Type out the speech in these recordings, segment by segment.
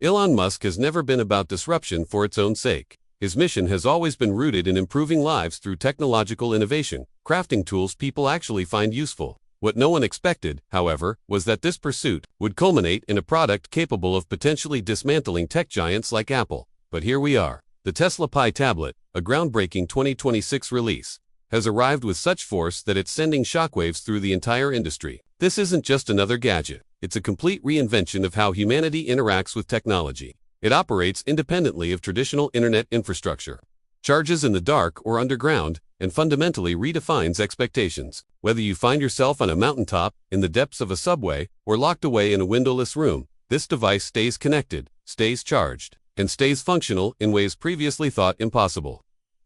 Elon Musk has never been about disruption for its own sake. His mission has always been rooted in improving lives through technological innovation, crafting tools people actually find useful. What no one expected, however, was that this pursuit would culminate in a product capable of potentially dismantling tech giants like Apple. But here we are. The Tesla Pi tablet, a groundbreaking 2026 release, has arrived with such force that it's sending shockwaves through the entire industry. This isn't just another gadget. It's a complete reinvention of how humanity interacts with technology. It operates independently of traditional internet infrastructure, charges in the dark or underground, and fundamentally redefines expectations. Whether you find yourself on a mountaintop, in the depths of a subway, or locked away in a windowless room, this device stays connected, stays charged, and stays functional in ways previously thought impossible.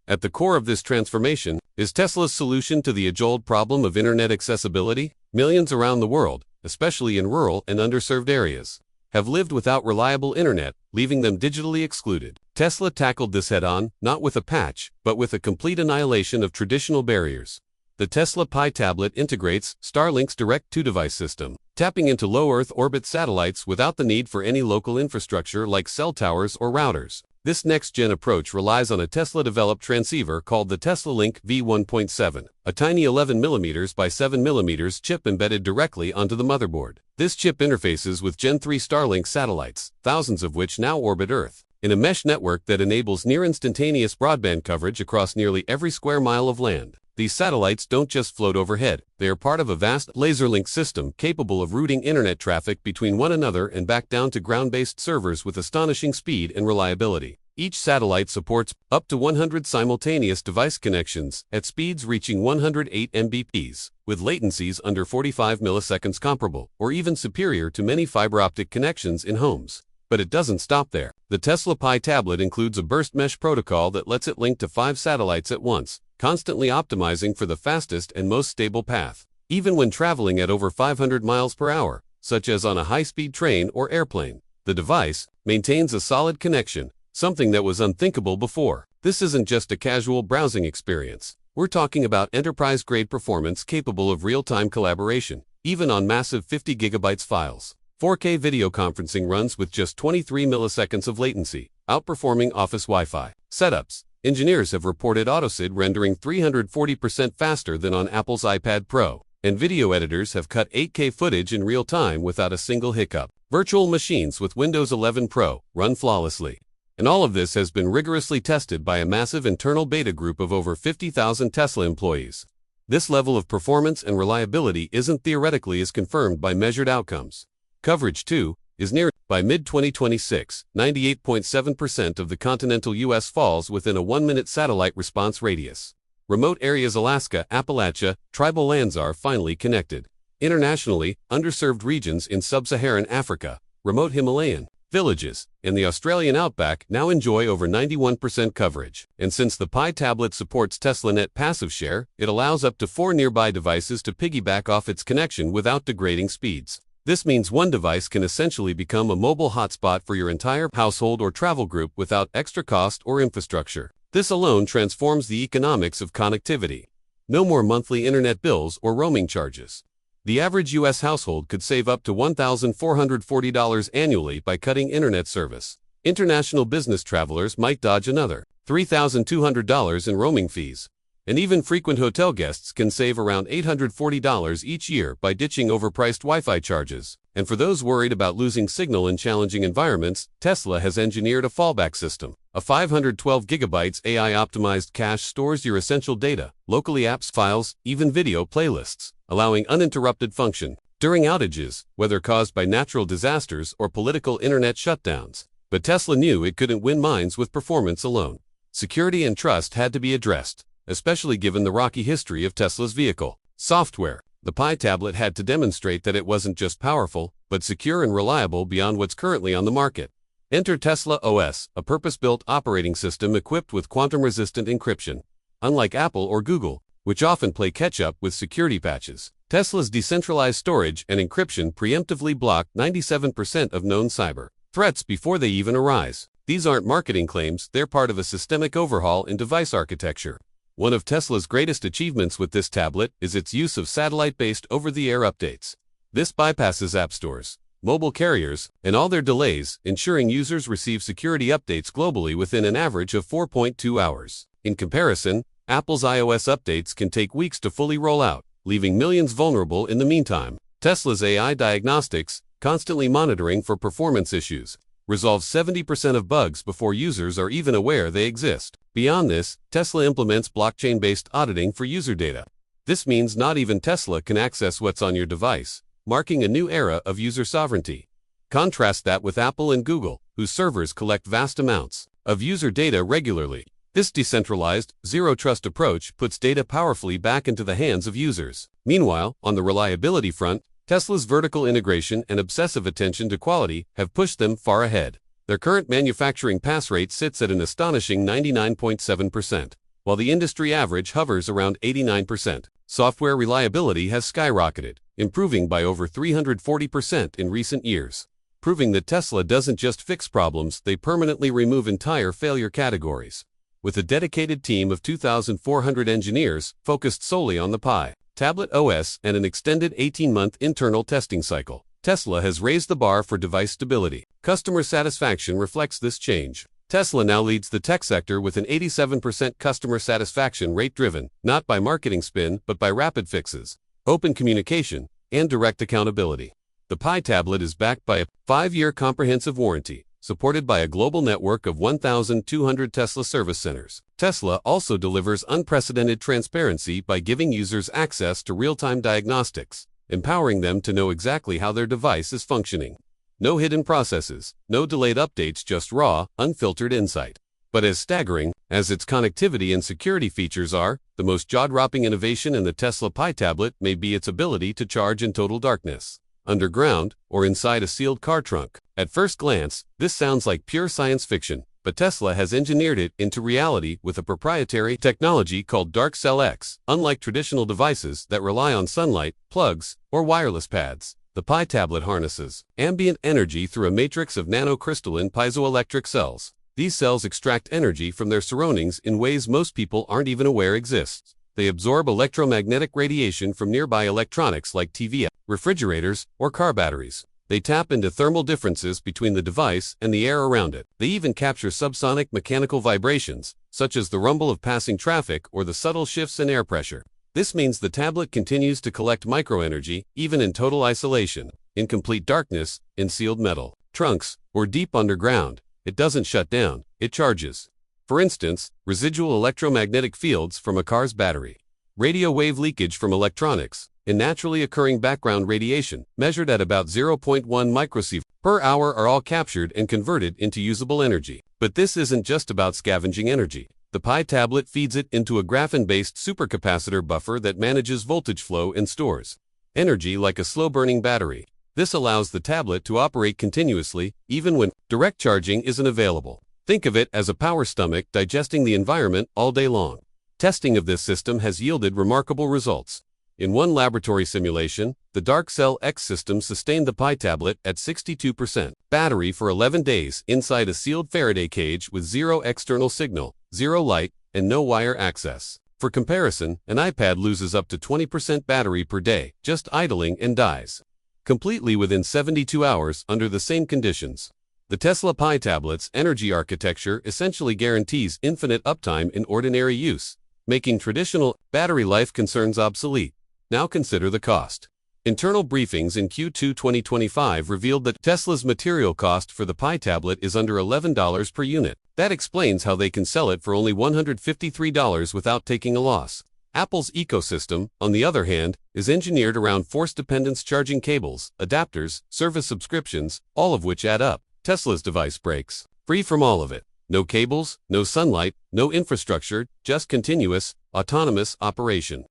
At the core of this transformation is Tesla's solution to the age-old problem of internet accessibility. Millions around the world, especially in rural and underserved areas, have lived without reliable internet, leaving them digitally excluded. Tesla tackled this head-on, not with a patch, but with a complete annihilation of traditional barriers. The Tesla Pi tablet integrates Starlink's direct-to-device system, tapping into low Earth orbit satellites without the need for any local infrastructure like cell towers or routers. This next-gen approach relies on a Tesla-developed transceiver called the Tesla Link V1.7, a tiny 11mm by 7mm chip embedded directly onto the motherboard. This chip interfaces with Gen 3 Starlink satellites, thousands of which now orbit Earth, in a mesh network that enables near-instantaneous broadband coverage across nearly every square mile of land. These satellites don't just float overhead, they are part of a vast laser-link system capable of routing internet traffic between one another and back down to ground-based servers with astonishing speed and reliability. Each satellite supports up to 100 simultaneous device connections at speeds reaching 108 Mbps, with latencies under 45 milliseconds comparable, or even superior to many fiber optic connections in homes. But it doesn't stop there. The Tesla Pi tablet includes a burst mesh protocol that lets it link to 5 satellites at once, constantly optimizing for the fastest and most stable path. Even when traveling at over 500 miles per hour, such as on a high-speed train or airplane, the device maintains a solid connection, something that was unthinkable before. This isn't just a casual browsing experience. We're talking about enterprise-grade performance capable of real-time collaboration, even on massive 50 GB files. 4K video conferencing runs with just 23 milliseconds of latency, outperforming office Wi-Fi setups. Engineers have reported AutoSID rendering 340% faster than on Apple's iPad Pro, and video editors have cut 8K footage in real time without a single hiccup. Virtual machines with Windows 11 Pro run flawlessly. And all of this has been rigorously tested by a massive internal beta group of over 50,000 Tesla employees. This level of performance and reliability isn't theoretically as confirmed by measured outcomes. Coverage, too, is near. By mid-2026, 98.7% of the continental U.S. falls within a 1-minute satellite response radius. Remote areas Alaska, Appalachia, tribal lands are finally connected. Internationally, underserved regions in sub-Saharan Africa, remote Himalayan villages, and the Australian outback now enjoy over 91% coverage. And since the Pi tablet supports TeslaNet passive share, it allows up to 4 nearby devices to piggyback off its connection without degrading speeds. This means one device can essentially become a mobile hotspot for your entire household or travel group without extra cost or infrastructure. This alone transforms the economics of connectivity. No more monthly internet bills or roaming charges. The average U.S. household could save up to $1,440 annually by cutting internet service. International business travelers might dodge another $3,200 in roaming fees. And even frequent hotel guests can save around $840 each year by ditching overpriced Wi-Fi charges. And for those worried about losing signal in challenging environments, Tesla has engineered a fallback system. A 512 GB AI-optimized cache stores your essential data, locally apps, files, even video playlists, allowing uninterrupted function during outages, whether caused by natural disasters or political internet shutdowns. But Tesla knew it couldn't win minds with performance alone. Security and trust had to be addressed, especially given the rocky history of Tesla's vehicle software. The Pi tablet had to demonstrate that it wasn't just powerful, but secure and reliable beyond what's currently on the market. Enter Tesla OS, a purpose-built operating system equipped with quantum-resistant encryption. Unlike Apple or Google, which often play catch-up with security patches, Tesla's decentralized storage and encryption preemptively block 97% of known cyber threats before they even arise. These aren't marketing claims, they're part of a systemic overhaul in device architecture. One of Tesla's greatest achievements with this tablet is its use of satellite-based over-the-air updates. This bypasses app stores, mobile carriers, and all their delays, ensuring users receive security updates globally within an average of 4.2 hours. In comparison, Apple's iOS updates can take weeks to fully roll out, leaving millions vulnerable in the meantime. Tesla's AI diagnostics, constantly monitoring for performance issues, resolves 70% of bugs before users are even aware they exist. Beyond this, Tesla implements blockchain-based auditing for user data. This means not even Tesla can access what's on your device, marking a new era of user sovereignty. Contrast that with Apple and Google, whose servers collect vast amounts of user data regularly. This decentralized, zero-trust approach puts data powerfully back into the hands of users. Meanwhile, on the reliability front, Tesla's vertical integration and obsessive attention to quality have pushed them far ahead. Their current manufacturing pass rate sits at an astonishing 99.7%, while the industry average hovers around 89%. Software reliability has skyrocketed, improving by over 340% in recent years, proving that Tesla doesn't just fix problems, they permanently remove entire failure categories. With a dedicated team of 2,400 engineers focused solely on the Pi tablet OS and an extended 18-month internal testing cycle, Tesla has raised the bar for device stability. Customer satisfaction reflects this change. Tesla now leads the tech sector with an 87% customer satisfaction rate driven, not by marketing spin, but by rapid fixes, open communication, and direct accountability. The Pi tablet is backed by a 5-year comprehensive warranty, supported by a global network of 1,200 Tesla service centers. Tesla also delivers unprecedented transparency by giving users access to real-time diagnostics, empowering them to know exactly how their device is functioning. No hidden processes, no delayed updates, just raw, unfiltered insight. But as staggering as its connectivity and security features are, the most jaw-dropping innovation in the Tesla Pi tablet may be its ability to charge in total darkness, underground, or inside a sealed car trunk. At first glance, this sounds like pure science fiction, but Tesla has engineered it into reality with a proprietary technology called Dark Cell X. Unlike traditional devices that rely on sunlight, plugs, or wireless pads, the Pi tablet harnesses ambient energy through a matrix of nanocrystalline piezoelectric cells. These cells extract energy from their surroundings in ways most people aren't even aware exists. They absorb electromagnetic radiation from nearby electronics like TV, refrigerators, or car batteries. They tap into thermal differences between the device and the air around it. They even capture subsonic mechanical vibrations, such as the rumble of passing traffic or the subtle shifts in air pressure. This means the tablet continues to collect microenergy, even in total isolation, in complete darkness, in sealed metal trunks, or deep underground. It doesn't shut down, it charges. For instance, residual electromagnetic fields from a car's battery, radio wave leakage from electronics, and naturally occurring background radiation, measured at about 0.1 microsievert per hour, are all captured and converted into usable energy. But this isn't just about scavenging energy. The Pi tablet feeds it into a graphene-based supercapacitor buffer that manages voltage flow and stores energy like a slow-burning battery. This allows the tablet to operate continuously, even when direct charging isn't available. Think of it as a power stomach digesting the environment all day long. Testing of this system has yielded remarkable results. In one laboratory simulation, the Dark Cell X system sustained the Pi tablet at 62% battery for 11 days inside a sealed Faraday cage with zero external signal, zero light, and no wire access. For comparison, an iPad loses up to 20% battery per day, just idling, and dies completely within 72 hours under the same conditions. The Tesla Pi tablet's energy architecture essentially guarantees infinite uptime in ordinary use, making traditional battery life concerns obsolete. Now consider the cost. Internal briefings in Q2 2025 revealed that Tesla's material cost for the Pi tablet is under $11 per unit. That explains how they can sell it for only $153 without taking a loss. Apple's ecosystem, on the other hand, is engineered around force dependence charging cables, adapters, service subscriptions, all of which add up. Tesla's device breaks free from all of it. No cables, no sunlight, no infrastructure, just continuous, autonomous operation.